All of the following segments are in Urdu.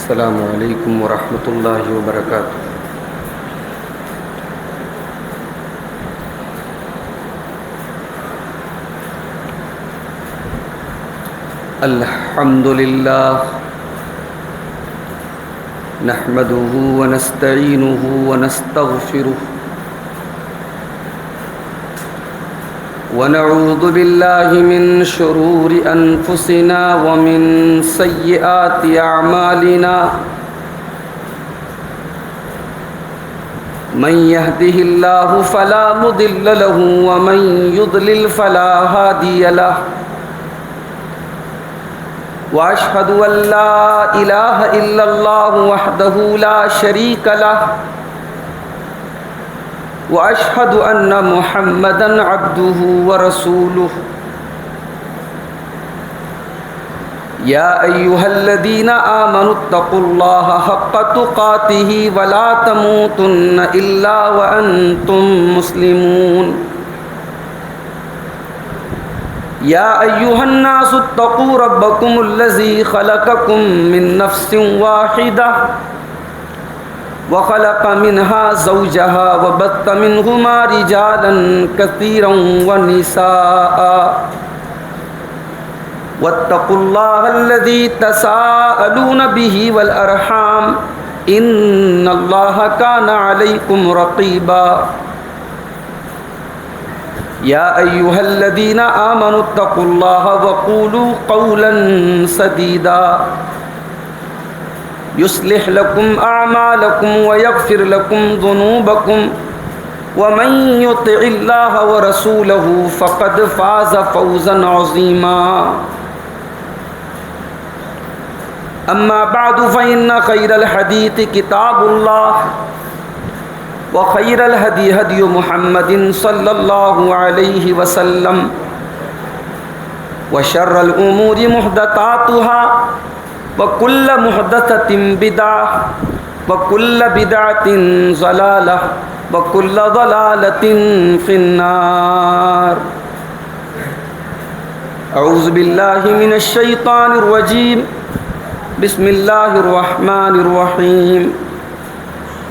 السلام علیکم ورحمۃ اللہ وبرکاتہ۔ الحمد للہ نحمده ونستعینه ونستغفره ونعوذ باللہ من شرور انفسنا ومن سیئات اعمالنا من يهده الله فلا مضل له ومن يضلل فلا هادي له واشهد ان لا اله الا الله وحده لا شريك له واشهد ان محمدا عبده ورسوله يا ايها الذين امنوا اتقوا الله حق تقاته ولا تموتن الا وانتم مسلمون يا ايها الناس اتقوا ربكم الذي خلقكم من نفس واحده وخلق منها زوجها وبث منهما رجالا كثيرا ونساء واتقوا الله الذي تساءلون به والأرحام إن الله كان عليكم رقيبا يا أيها الذين آمنوا اتقوا الله وقولوا قولا سديدا يصلح لكم أعمالكم ويغفر لكم ذنوبكم ومن يطع الله ورسوله فقد فاز فوزا عظيما أما بعد فإن خير الحديث كتاب الله وخير الهدي هدي محمد صلى الله عليه وسلم وشر الأمور محدثاتها وكل محدثة بدعة وكل بدعة ضلالة وكل ضلالة في النار أعوذ بالله من الشيطان الرجيم بسم الله الرحمن الرحيم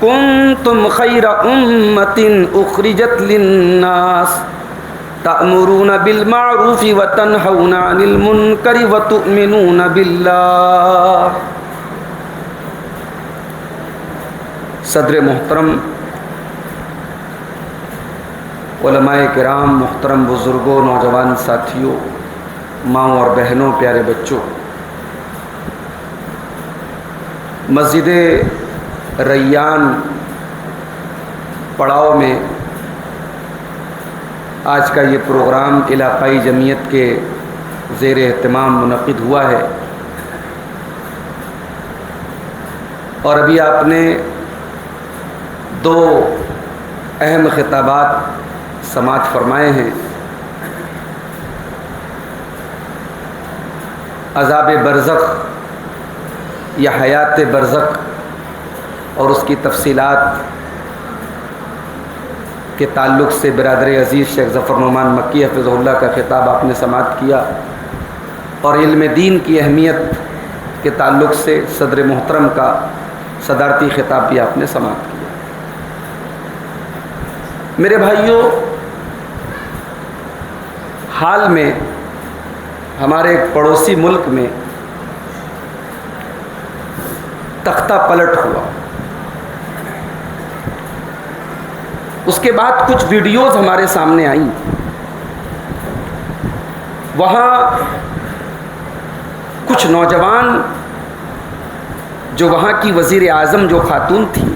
كنتم خير أمة أخرجت للناس تأمرون بالمعروف وتنهون عن المنكر وتؤمنون بالله۔ صدر محترم، علماء کرام، محترم بزرگوں، نوجوان ساتھیوں، ماؤں اور بہنوں، پیارے بچوں، مسجد ریان پڑاؤ میں آج کا یہ پروگرام علاقائی جمعیت کے زیر اہتمام منعقد ہوا ہے، اور ابھی آپ نے دو اہم خطابات سماعت فرمائے ہیں۔ عذاب برزخ یا حیات برزخ اور اس کی تفصیلات کے تعلق سے برادر عزیز شیخ ظفر نعمان مکی حفظہ اللہ کا خطاب آپ نے سماعت کیا، اور علم دین کی اہمیت کے تعلق سے صدر محترم کا صدارتی خطاب بھی آپ نے سماعت کیا۔ میرے بھائیوں، حال میں ہمارے ایک پڑوسی ملک میں تختہ پلٹ ہوا، اس کے بعد کچھ ویڈیوز ہمارے سامنے آئیں۔ وہاں کچھ نوجوان جو وہاں کی وزیر اعظم جو خاتون تھی،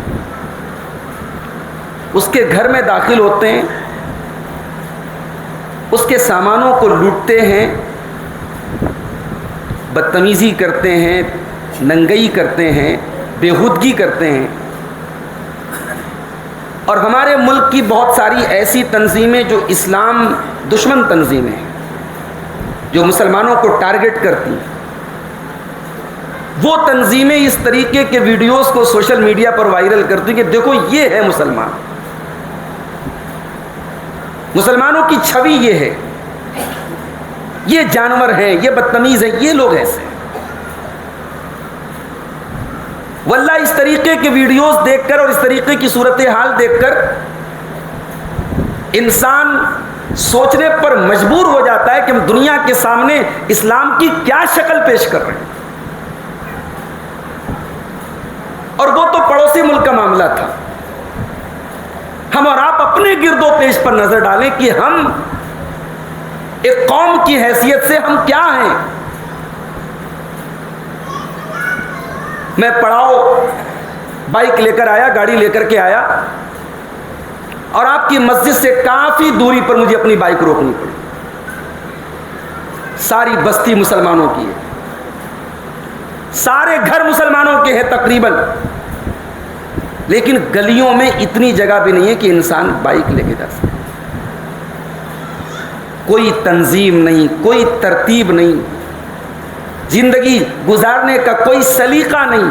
اس کے گھر میں داخل ہوتے ہیں، اس کے سامانوں کو لوٹتے ہیں، بدتمیزی کرتے ہیں، ننگئی کرتے ہیں، بےہودگی کرتے ہیں۔ اور ہمارے ملک کی بہت ساری ایسی تنظیمیں جو اسلام دشمن تنظیمیں ہیں، جو مسلمانوں کو ٹارگٹ کرتی ہیں، وہ تنظیمیں اس طریقے کے ویڈیوز کو سوشل میڈیا پر وائرل کرتی ہیں کہ دیکھو یہ ہے مسلمان، مسلمانوں کی چھوی یہ ہے، یہ جانور ہیں، یہ بدتمیز ہیں، یہ لوگ ایسے ہیں۔ واللہ اس طریقے کے ویڈیوز دیکھ کر اور اس طریقے کی صورتحال دیکھ کر انسان سوچنے پر مجبور ہو جاتا ہے کہ ہم دنیا کے سامنے اسلام کی کیا شکل پیش کر رہے ہیں. اور وہ تو پڑوسی ملک کا معاملہ تھا. ہم اور آپ اپنے گرد و پیش پر نظر ڈالیں کہ ہم ایک قوم کی حیثیت سے ہم کیا ہیں. میں پڑاؤ بائک لے کر آیا, گاڑی لے کر کے آیا, اور آپ کی مسجد سے کافی دوری پر مجھے اپنی بائک روکنی پڑی. ساری بستی مسلمانوں کی ہے, سارے گھر مسلمانوں کے ہیں تقریباً, لیکن گلیوں میں اتنی جگہ بھی نہیں ہے کہ انسان بائک لے کے جا سکے. کوئی تنظیم نہیں, کوئی ترتیب نہیں, زندگی گزارنے کا کوئی سلیقہ نہیں.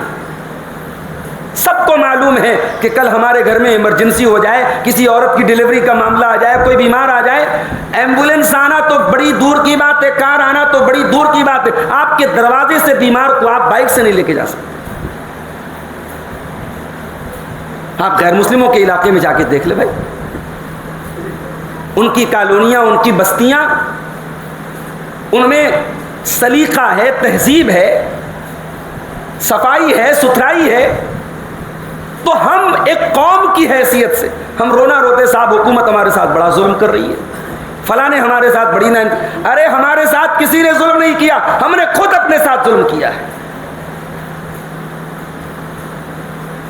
سب کو معلوم ہے کہ کل ہمارے گھر میں ایمرجنسی ہو جائے, کسی عورت کی ڈیلیوری کا معاملہ آ جائے, کوئی بیمار آ جائے, ایمبولینس آنا تو بڑی دور کی بات ہے, کار آنا تو بڑی دور کی بات ہے. آپ کے دروازے سے بیمار کو آپ بائک سے نہیں لے کے جا سکتے. آپ غیر مسلموں کے علاقے میں جا کے دیکھ لیں بھائی, ان کی کالونیاں, ان کی بستیاں, ان میں سلیقہ ہے, تہذیب ہے, صفائی ہے, ستھرائی ہے. تو ہم ایک قوم کی حیثیت سے ہم رونا روتے صاحب حکومت ہمارے ساتھ بڑا ظلم کر رہی ہے, فلاں نے ہمارے ساتھ بڑی نہ. ارے ہمارے ساتھ کسی نے ظلم نہیں کیا, ہم نے خود اپنے ساتھ ظلم کیا ہے.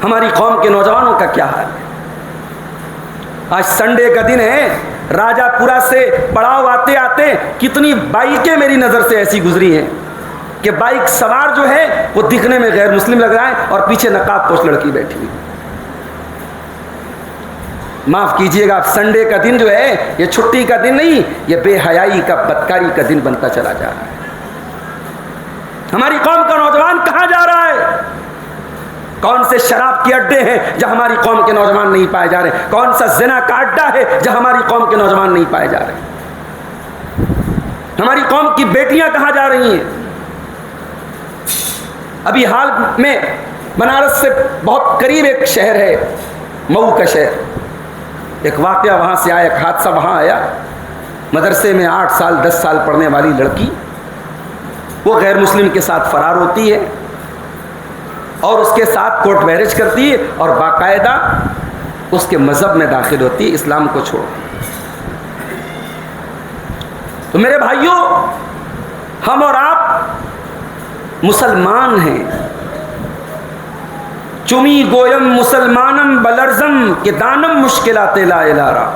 ہماری قوم کے نوجوانوں کا کیا حال ہے؟ آج سنڈے کا دن ہے, راجہ پورا سے پڑاؤ آتے آتے کتنی بائکیں میری نظر سے ایسی گزری ہیں کہ بائک سوار جو ہے وہ دکھنے میں غیر مسلم لگ رہا ہے اور پیچھے نقاب پوش لڑکی بیٹھی ہوئی. معاف کیجئے گا, سنڈے کا دن جو ہے یہ چھٹی کا دن نہیں, یہ بے حیائی کا, بدکاری کا دن بنتا چلا جا رہا ہے. ہماری قوم کا نوجوان کہاں جا رہا ہے؟ کون سے شراب کے اڈے ہیں جہاں ہماری قوم کے نوجوان نہیں پائے جا رہے؟ کون سا زنا کا اڈا ہے جہاں ہماری قوم کے نوجوان نہیں پائے جا رہے؟ ہماری قوم کی بیٹیاں کہاں جا رہی ہیں؟ ابھی حال میں بنارس سے بہت قریب ایک شہر ہے, مئو کا شہر, ایک واقعہ وہاں سے آیا, ایک حادثہ وہاں آیا. مدرسے میں 8 سال 10 سال پڑھنے والی لڑکی وہ غیر مسلم کے ساتھ فرار ہوتی ہے اور اس کے ساتھ کورٹ میرج کرتی ہے اور باقاعدہ اس کے مذہب میں داخل ہوتی ہے, اسلام کو چھوڑ. تو میرے بھائیوں, ہم اور آپ مسلمان ہیں. چمی گویم مسلمانم بلرزم کہ دانم مشکلات لا الارا.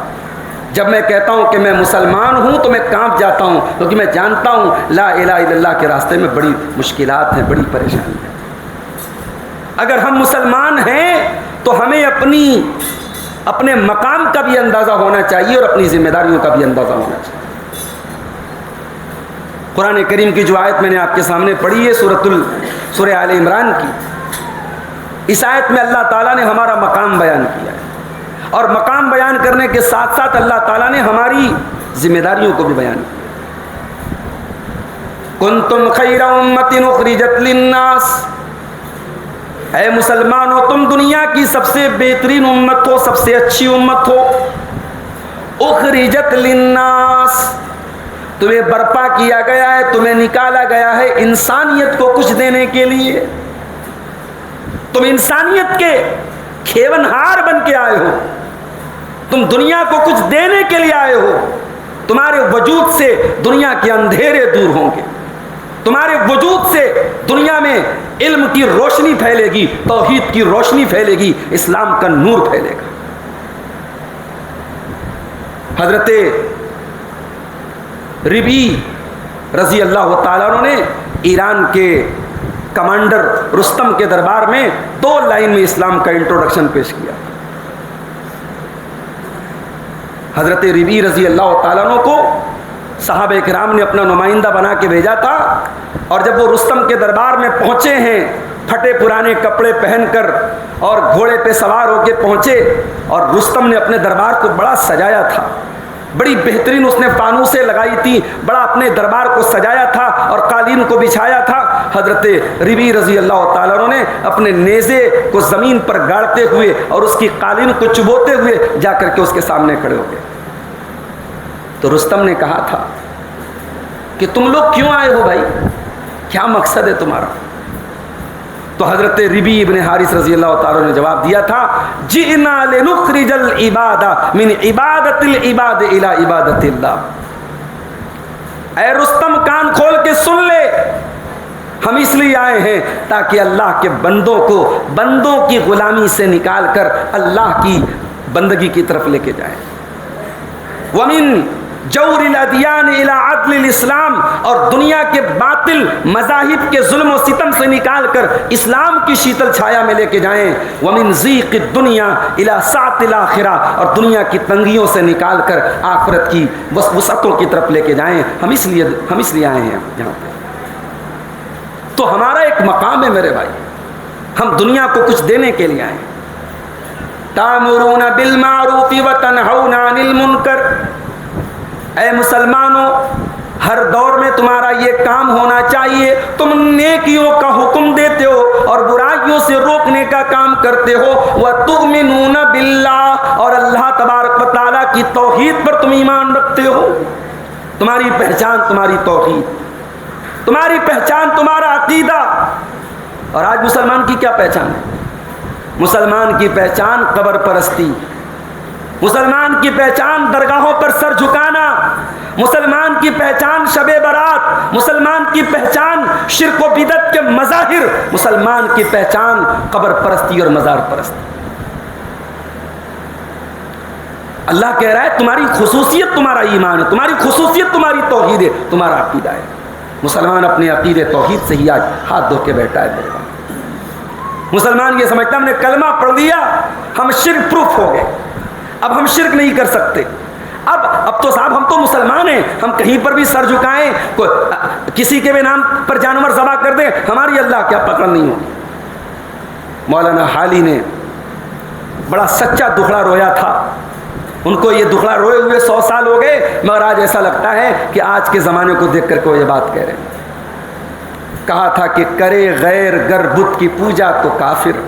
جب میں کہتا ہوں کہ میں مسلمان ہوں تو میں کانپ جاتا ہوں, کیونکہ میں جانتا ہوں لا الہ الا اللہ کے راستے میں بڑی مشکلات ہیں, بڑی پریشانی ہے. اگر ہم مسلمان ہیں تو ہمیں اپنے مقام کا بھی اندازہ ہونا چاہیے اور اپنی ذمہ داریوں کا بھی اندازہ ہونا چاہیے. قرآن کریم کی جو آیت میں نے آپ کے سامنے پڑھی ہے سورہ آل عمران کی, اس آیت میں اللہ تعالیٰ نے ہمارا مقام بیان کیا ہے, اور مقام بیان کرنے کے ساتھ ساتھ اللہ تعالیٰ نے ہماری ذمہ داریوں کو بھی بیان کیا. کنتم خیر امۃ اخرجت للناس, اے مسلمانوں تم دنیا کی سب سے بہترین امت ہو, سب سے اچھی امت ہو. اخرجت للناس, تمہیں برپا کیا گیا ہے, تمہیں نکالا گیا ہے انسانیت کو کچھ دینے کے لیے. تم انسانیت کے کھیونہار بن کے آئے ہو, تم دنیا کو کچھ دینے کے لیے آئے ہو. تمہارے وجود سے دنیا کے اندھیرے دور ہوں گے, تمہارے وجود سے دنیا میں علم کی روشنی پھیلے گی, توحید کی روشنی پھیلے گی, اسلام کا نور پھیلے گا. حضرت ربی رضی اللہ تعالیٰ عنہ نے ایران کے کمانڈر رستم کے دربار میں 2 لائن میں اسلام کا انٹروڈکشن پیش کیا. حضرت ربی رضی اللہ تعالیٰ عنہ کو صحابہ کرام نے اپنا نمائندہ بنا کے بھیجا تھا, اور جب وہ رستم کے دربار میں پہنچے ہیں پھٹے پرانے کپڑے پہن کر اور گھوڑے پہ سوار ہو کے پہنچے, اور رستم نے اپنے دربار کو بڑا سجایا تھا, بڑی بہترین اس نے فانوسیں لگائی تھی، بڑا اپنے دربار کو سجایا تھا اور قالین کو بچھایا تھا۔ حضرت ربیع رضی اللہ تعالیٰ عنہ نے اپنے نیزے کو زمین پر گاڑتے ہوئے اور اس کی قالین کو چبوتے ہوئے جا کر کے اس کے سامنے کھڑے ہو گئے۔ تو رستم نے کہا تھا کہ تم لوگ کیوں آئے ہو بھائی، کیا مقصد ہے تمہارا؟ تو حضرت ربیع ابن حارث رضی اللہ تعالیٰ نے جواب دیا تھا، جئنا لنخرج العباد من عبادت العباد الى عبادت اللہ۔ اے رستم کان کھول کے سن لے، ہم اس لیے آئے ہیں تاکہ اللہ کے بندوں کو بندوں کی غلامی سے نکال کر اللہ کی بندگی کی طرف لے کے جائیں۔ ومن جور الادیان الى عدل الاسلام، اور دنیا کے باطل مذاہب کے ظلم و ستم سے نکال کر اسلام کی شیتل چھایا میں لے کے جائیں۔ ومن ضیق الدنیا الى سعۃ الاخرہ، اور دنیا کی تنگیوں سے نکال کر آخرت کی وسعتوں کی طرف لے کے جائیں۔ ہم اس لیے آئے ہیں یہاں پہ۔ تو ہمارا ایک مقام ہے میرے بھائی، ہم دنیا کو کچھ دینے کے لیے آئے ہیں۔ تامرون بالمعروف وتنہون عن المنکر، اے مسلمانوں ہر دور میں تمہارا یہ کام ہونا چاہیے، تم نیکیوں کا حکم دیتے ہو اور برائیوں سے روکنے کا کام کرتے ہو۔ وتؤمنون باللہ، اور اللہ تبارک و تعالیٰ کی توحید پر تم ایمان رکھتے ہو۔ تمہاری پہچان تمہاری توحید، تمہاری پہچان تمہارا عقیدہ۔ اور آج مسلمان کی کیا پہچان ہے؟ مسلمان کی پہچان قبر پرستی، مسلمان کی پہچان درگاہوں پر سر جھکانا، مسلمان کی پہچان شب برات، مسلمان کی پہچان شرک و بدعت کے مظاہر، مسلمان کی پہچان قبر پرستی اور مزار پرستی۔ اللہ کہہ رہا ہے تمہاری خصوصیت تمہارا ایمان ہے، تمہاری خصوصیت تمہاری توحید ہے، تمہارا عقیدہ ہے۔ مسلمان اپنے عقیدے توحید سے ہی آج ہاتھ دھو کے بیٹھا ہے۔ مسلمان یہ سمجھتا ہم نے کلمہ پڑھ دیا ہم شرک پروف ہو گئے، اب ہم شرک نہیں کر سکتے، اب تو صاحب ہم تو مسلمان ہیں، ہم کہیں پر بھی سر جھکائیں، کسی کے بھی نام پر جانور ذبح کر دیں، ہماری اللہ کیا پکڑ نہیں ہوگی۔ مولانا حالی نے بڑا سچا دکھڑا رویا تھا، ان کو یہ دکھڑا روئے ہوئے 100 سال ہو گئے، مگر آج ایسا لگتا ہے کہ آج کے زمانے کو دیکھ کر کے وہ یہ بات کہہ رہے ہیں۔ کہا تھا کہ کرے غیر گر بت کی پوجا تو کافر،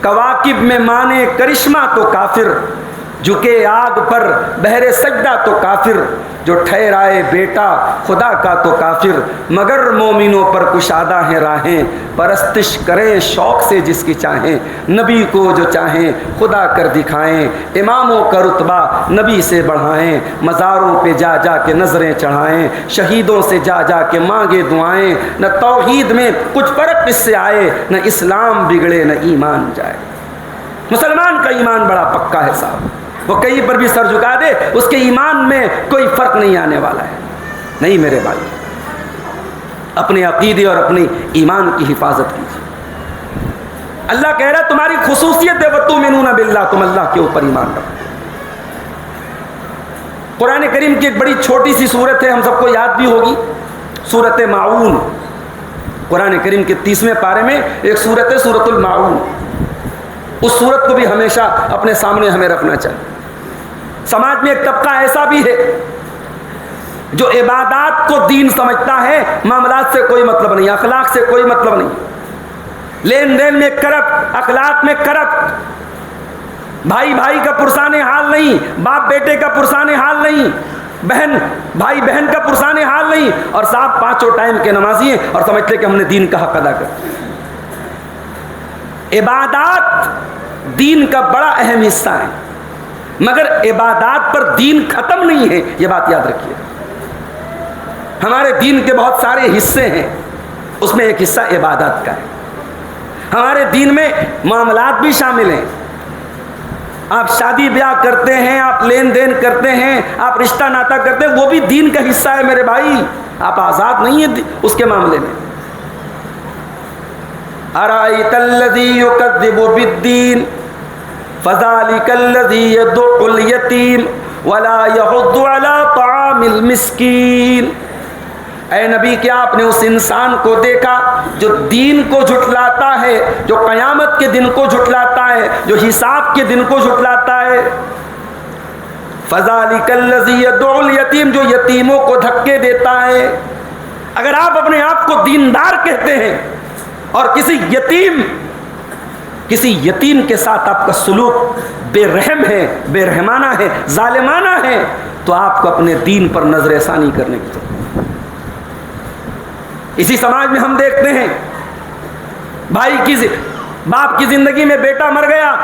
کواکب میں مانے کرشمہ تو کافر، جھکے آگ پر بہرے سجدہ تو کافر، جو ٹھہرائے بیٹا خدا کا تو کافر، مگر مومنوں پر کشادہ ہیں راہیں، پرستش کریں شوق سے جس کی چاہیں، نبی کو جو چاہیں خدا کر دکھائیں، اماموں کا رتبہ نبی سے بڑھائیں، مزاروں پہ جا جا کے نظریں چڑھائیں، شہیدوں سے جا جا کے مانگے دعائیں، نہ توحید میں کچھ فرق اس سے آئے، نہ اسلام بگڑے نہ ایمان جائے۔ مسلمان کا ایمان بڑا پکا ہے صاحب، وہ کہیں پر بھی سر جھکا دے اس کے ایمان میں کوئی فرق نہیں آنے والا ہے۔ نہیں میرے بھائی، اپنے عقیدے اور اپنے ایمان کی حفاظت کیجیے۔ اللہ کہہ رہا ہے تمہاری خصوصیت ہے وَتُؤْمِنُونَ بِاللَّهِ، تم اللہ کے اوپر ایمان رکھو۔ قرآن کریم کی ایک بڑی چھوٹی سی سورت ہے، ہم سب کو یاد بھی ہوگی، سورت ماعون۔ قرآن کریم کے 30ویں پارے میں ایک سورت ہے سورت الماعون، اس سورت کو بھی ہمیشہ اپنے سامنے ہمیں رکھنا چاہیے۔ سماج میں ایک طبقہ ایسا بھی ہے جو عبادات کو دین سمجھتا ہے، معاملات سے کوئی مطلب نہیں، اخلاق سے کوئی مطلب نہیں، لین دین میں کرپٹ، اخلاق میں کرپٹ، بھائی بھائی کا پرسان حال نہیں، باپ بیٹے کا پرسان حال نہیں، بہن بھائی بہن کا پرسان حال نہیں، اور صاحب 5 ٹائم کے نمازی ہیں اور سمجھتے کہ ہم نے دین کا حق ادا کر۔ عبادات دین کا بڑا اہم حصہ ہے، مگر عبادات پر دین ختم نہیں ہے، یہ بات یاد رکھیے۔ ہمارے دین کے بہت سارے حصے ہیں، اس میں ایک حصہ عبادات کا ہے۔ ہمارے دین میں معاملات بھی شامل ہیں، آپ شادی بیاہ کرتے ہیں، آپ لین دین کرتے ہیں، آپ رشتہ ناطہ کرتے ہیں، وہ بھی دین کا حصہ ہے میرے بھائی، آپ آزاد نہیں ہیں اس کے معاملے میں۔ أَرَأَيْتَ الَّذِي يُكَذِّبُ بِالدِّينِ فَذَلِكَ الَّذِي يَدُعُّ الْيَتِيمَ وَلَا يَحُضُّ عَلَى طَعَامِ الْمِسْكِينِ۔ اے نبی کیا آپ نے اس انسان کو دیکھا جو دین کو جھٹلاتا ہے، جو قیامت کے دن کو جھٹلاتا ہے، جو حساب کے دن کو جھٹلاتا ہے؟ فَذَلِكَ الَّذِي يَدْعُو الْيَتِيمَ، جو یتیموں کو دھکے دیتا ہے. اگر آپ اپنے آپ کو دیندار کہتے ہیں اور کسی یتیم کے ساتھ آپ کا سلوک بے رحم ہے، بے رحمانہ ہے، ظالمانہ ہے، تو آپ کو اپنے دین پر نظر ثانی کرنے کی ضرورت ہے. اسی سماج میں ہم دیکھتے ہیں باپ کی زندگی میں بیٹا مر گیا،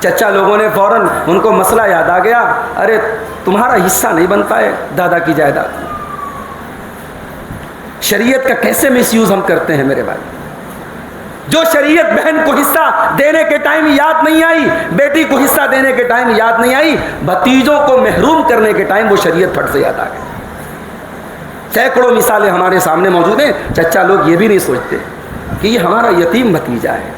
چچا لوگوں نے فوراً ان کو مسئلہ یاد آ گیا، ارے تمہارا حصہ نہیں بنتا ہے دادا کی جائیداد میں. شریعت کا کیسے مس یوز ہم کرتے ہیں میرے بھائی. جو شریعت بہن کو حصہ دینے کے ٹائم یاد نہیں آئی، بیٹی کو حصہ دینے کے ٹائم یاد نہیں آئی، بھتیجوں کو محروم کرنے کے ٹائم وہ شریعت پھٹ سے یاد آ گئی. سینکڑوں مثالیں ہمارے سامنے موجود ہیں. چچا لوگ یہ بھی نہیں سوچتے کہ یہ ہمارا یتیم بھتیجا ہے.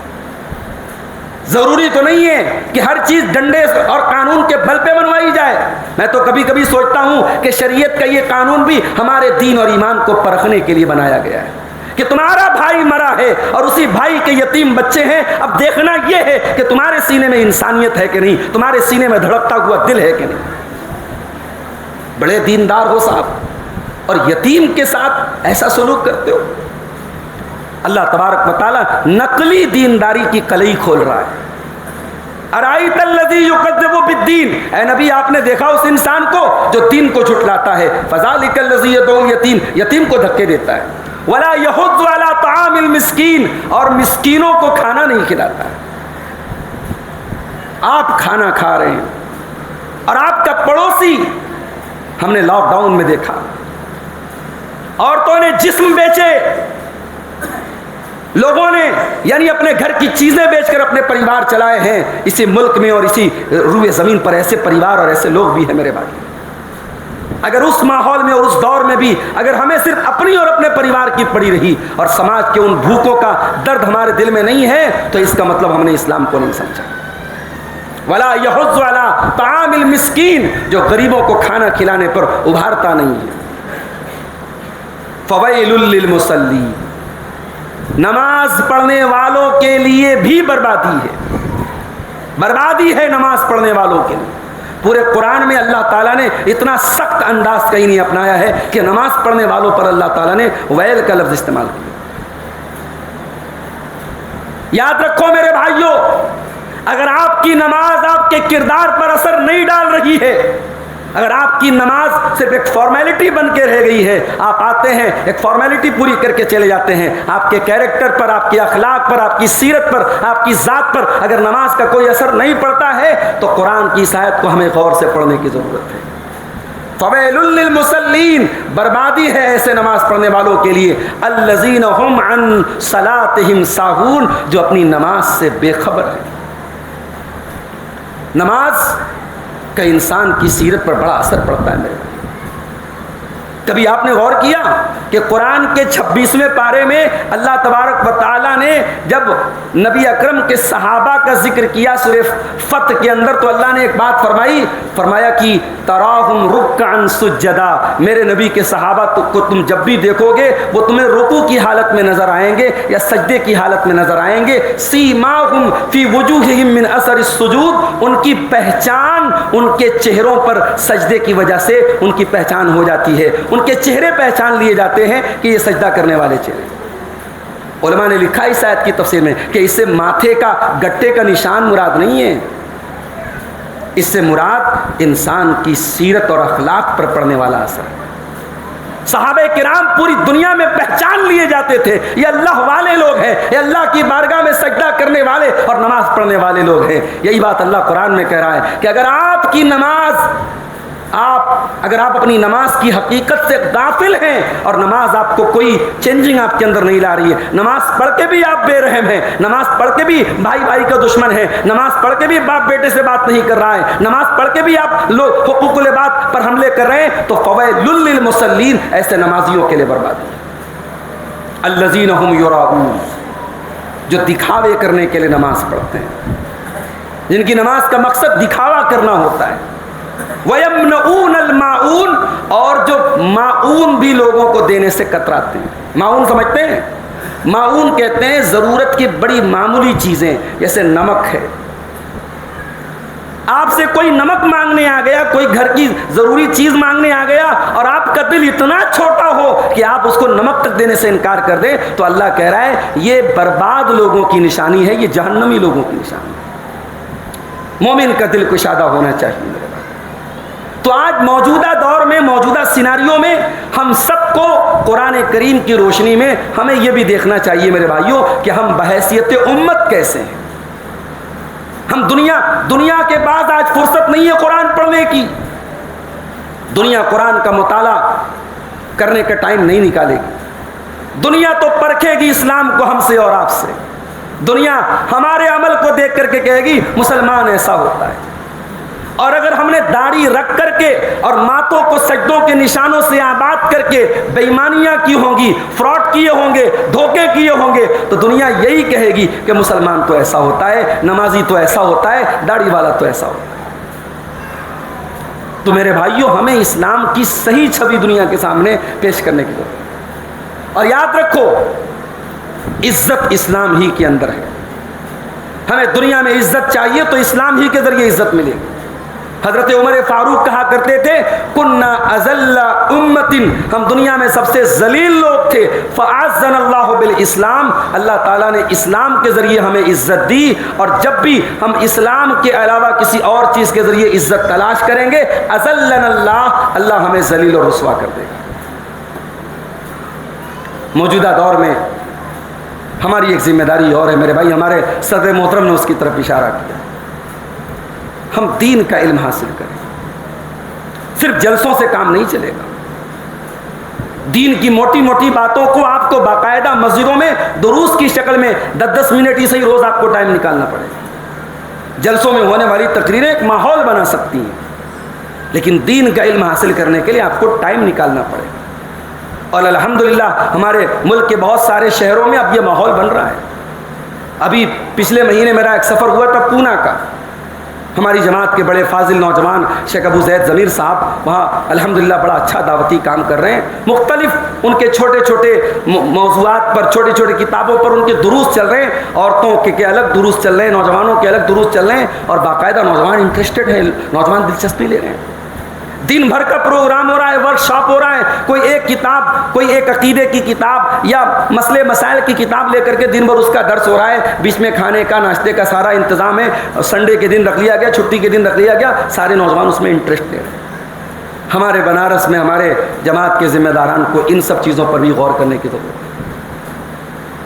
ضروری تو نہیں ہے کہ ہر چیز ڈنڈے اور قانون کے بل پہ بنوائی جائے. میں تو کبھی کبھی سوچتا ہوں کہ شریعت کا یہ قانون بھی ہمارے دین اور ایمان کو پرکھنے کے لیے بنایا گیا ہے کہ تمہارا بھائی مرا ہے اور اسی بھائی کے یتیم بچے ہیں. اب دیکھنا یہ ہے کہ تمہارے سینے میں انسانیت ہے کہ نہیں، تمہارے سینے میں دھڑکتا ہوا دل ہے کہ نہیں. بڑے دیندار ہو صاحب اور یتیم کے ساتھ ایسا سلوک کرتے ہو. اللہ تبارک و تعالیٰ نقلی دینداری کی کلئی کھول رہا ہے. ارائیت الذی یکذب بالدین، اے نبی آپ نے دیکھا اس انسان کو جو دین کو جھٹلاتا ہے. فذلک الذی یدعو الیتیم، یتیم کو دھکے دیتا ہے. ولا یحض علی طعام المسکین، اور مسکینوں کو کھانا نہیں کھلاتا ہے. آپ کھانا کھا رہے ہیں اور آپ کا پڑوسی، ہم نے لاک ڈاؤن میں دیکھا عورتوں نے جسم بیچے، لوگوں نے یعنی اپنے گھر کی چیزیں بیچ کر اپنے پریوار چلائے ہیں. اسی ملک میں اور اسی روئے زمین پر ایسے پریوار اور ایسے لوگ بھی ہیں میرے بھائی. اگر اس ماحول میں اور اس دور میں بھی اگر ہمیں صرف اپنی اور اپنے پریوار کی پڑی رہی اور سماج کے ان بھوکوں کا درد ہمارے دل میں نہیں ہے تو اس کا مطلب ہم نے اسلام کو نہیں سمجھا. ولا یحض علی طعام المسکین، جو غریبوں کو کھانا کھلانے پر ابھارتا نہیں ہے. فویل للمصلین، نماز پڑھنے والوں کے لیے بھی بربادی ہے. بربادی ہے نماز پڑھنے والوں کے لیے. پورے قرآن میں اللہ تعالیٰ نے اتنا سخت انداز کہیں نہیں اپنایا ہے کہ نماز پڑھنے والوں پر اللہ تعالیٰ نے ویل کا لفظ استعمال کیا. یاد رکھو میرے بھائیوں، اگر آپ کی نماز آپ کے کردار پر اثر نہیں ڈال رہی ہے، اگر آپ کی نماز صرف ایک فارمیلٹی بن کے رہ گئی ہے، آپ آتے ہیں ایک فارمیلٹی پوری کر کے چلے جاتے ہیں، آپ کے کیریکٹر پر، آپ کے اخلاق پر، آپ کی سیرت پر، آپ کی ذات پر اگر نماز کا کوئی اثر نہیں پڑتا ہے تو قرآن کی اس آیت کو ہمیں غور سے پڑھنے کی ضرورت ہے. فویل للمصلین، بربادی ہے ایسے نماز پڑھنے والوں کے لیے. الذین هم عن صلاتهم ساہون، جو اپنی نماز سے بے خبر ہیں. نماز کا انسان کی سیرت پر بڑا اثر پڑتا ہے میرے. کبھی آپ نے غور کیا کہ قرآن کے 26ویں پارے میں اللہ تبارک و تعالیٰ نے جب نبی اکرم کے صحابہ کا ذکر کیا سورہ فتح کے اندر، تو اللہ نے ایک بات فرمایا کہ تراہم رکعا سجدا، میرے نبی کے صحابہ کو تم جب بھی دیکھو گے وہ تمہیں رکوع کی حالت میں نظر آئیں گے یا سجدے کی حالت میں نظر آئیں گے. سیماہم فی وجوہہم من اثر السجود، ان کی پہچان ان کے چہروں پر سجدے کی وجہ سے ان کی پہچان ہو جاتی ہے. ان کے چہرے پہچان لیے جاتے ہیں کہ یہ سجدہ کرنے والے چہرے. علماء نے لکھا اس آیت کی تفسیر میں کہ اس سے ماتھے کا گٹے کا نشان مراد نہیں ہے، اس سے مراد انسان کی سیرت اور اخلاق پر پڑنے والا اثر ہے. صحابہ کرام پوری دنیا میں پہچان لیے جاتے تھے، یہ اللہ والے لوگ ہیں، یہ اللہ کی بارگاہ میں سجدہ کرنے والے اور نماز پڑھنے والے لوگ ہیں. یہی بات اللہ قرآن میں کہہ رہا ہے کہ اگر آپ کی نماز اگر آپ اپنی نماز کی حقیقت سے غافل ہیں اور نماز آپ کو کوئی چینجنگ آپ کے اندر نہیں لا رہی ہے، نماز پڑھ کے بھی آپ بے رحم ہیں، نماز پڑھ کے بھی بھائی بھائی کا دشمن ہے، نماز پڑھ کے بھی باپ بیٹے سے بات نہیں کر رہا ہے، نماز پڑھ کے بھی آپ لوگ حقوق العباد پر حملے کر رہے ہیں، تو فویل للمصلین، ایسے نمازیوں کے لیے بربادی. الذین هم یراؤون، جو دکھاوے کرنے کے لیے نماز پڑھتے ہیں، جن کی نماز کا مقصد دکھاوا کرنا ہوتا ہے. وَيَمْنَعُونَ الْمَاعُونَ، اور جو معون بھی لوگوں کو دینے سے کتراتے ہیں. معون سمجھتے ہیں؟ معون کہتے ہیں ضرورت کی بڑی معمولی چیزیں، جیسے نمک ہے، آپ سے کوئی نمک مانگنے آ گیا, کوئی گھر کی ضروری چیز مانگنے آ گیا, اور آپ کا دل اتنا چھوٹا ہو کہ آپ اس کو نمک تک دینے سے انکار کر دیں, تو اللہ کہہ رہا ہے یہ برباد لوگوں کی نشانی ہے, یہ جہنمی لوگوں کی نشانی ہے. مومن کا دل کشادہ ہونا چاہیے میرے بھائی. تو آج موجودہ دور میں, موجودہ سیناریوں میں ہم سب کو قرآن کریم کی روشنی میں ہمیں یہ بھی دیکھنا چاہیے میرے بھائیوں کہ ہم بحیثیت امت کیسے ہیں. ہم دنیا کے بعد آج فرصت نہیں ہے قرآن پڑھنے کی. دنیا قرآن کا مطالعہ کرنے کا ٹائم نہیں نکالے گی. دنیا تو پرکھے گی اسلام کو ہم سے اور آپ سے. دنیا ہمارے عمل کو دیکھ کر کے کہے گی مسلمان ایسا ہوتا ہے. اور اگر ہم نے داڑھی رکھ کر کے اور ماتوں کو سجدوں کے نشانوں سے آباد کر کے بے ایمانیاں کی ہوں گی, فراڈ کیے ہوں گے, دھوکے کیے ہوں گے, تو دنیا یہی کہے گی کہ مسلمان تو ایسا ہوتا ہے, نمازی تو ایسا ہوتا ہے, داڑھی والا تو ایسا ہوتا ہے. تو میرے بھائیوں ہمیں اسلام کی صحیح چھوی دنیا کے سامنے پیش کرنے کی ضرورت ہے. اور یاد رکھو عزت اسلام ہی کے اندر ہے. ہمیں دنیا میں عزت چاہیے تو اسلام ہی کے ذریعے عزت ملے گی. حضرت عمر فاروق کہا کرتے تھے کننا اذل امت, ہم دنیا میں سب سے ذلیل لوگ تھے, فاعزنا اللہ بالاسلام, اللہ تعالیٰ نے اسلام کے ذریعے ہمیں عزت دی. اور جب بھی ہم اسلام کے علاوہ کسی اور چیز کے ذریعے عزت تلاش کریں گے اذلنا اللہ, اللہ ہمیں ذلیل اور رسوا کر دے گا. موجودہ دور میں ہماری ایک ذمہ داری اور ہے میرے بھائی, ہمارے صدر محترم نے اس کی طرف اشارہ کیا. ہم دین کا علم حاصل کریں. صرف جلسوں سے کام نہیں چلے گا. دین کی موٹی موٹی باتوں کو آپ کو باقاعدہ مسجدوں میں دروس کی شکل میں 10-10 منٹ ہی صحیح روز آپ کو ٹائم نکالنا پڑے گا. جلسوں میں ہونے والی تقریریں ایک ماحول بنا سکتی ہیں, لیکن دین کا علم حاصل کرنے کے لیے آپ کو ٹائم نکالنا پڑے گا. اور الحمدللہ ہمارے ملک کے بہت سارے شہروں میں اب یہ ماحول بن رہا ہے. ابھی پچھلے مہینے میرا ایک سفر ہوا تھا پونا کا. ہماری جماعت کے بڑے فاضل نوجوان شیخ ابو زید ضمیر صاحب وہاں الحمدللہ بڑا اچھا دعوتی کام کر رہے ہیں. مختلف ان کے چھوٹے چھوٹے موضوعات پر, چھوٹی چھوٹی کتابوں پر ان کے دروس چل رہے ہیں. عورتوں کے الگ دروس چل رہے ہیں, نوجوانوں کے الگ دروس چل رہے ہیں, اور باقاعدہ نوجوان انٹرسٹڈ ہیں, نوجوان دلچسپی لے رہے ہیں. دن بھر کا پروگرام ہو رہا ہے, ورک شاپ ہو رہا ہے. کوئی ایک کتاب, کوئی ایک عقیدے کی کتاب یا مسئلے مسائل کی کتاب لے کر کے دن بھر اس کا درس ہو رہا ہے. بیچ میں کھانے کا, ناشتے کا سارا انتظام ہے. سنڈے کے دن رکھ لیا گیا, چھٹی کے دن رکھ لیا گیا. سارے نوجوان اس میں انٹرسٹ لے رہے ہیں. ہمارے بنارس میں ہمارے جماعت کے ذمہ داران کو ان سب چیزوں پر بھی غور کرنے کی ضرورت ہے.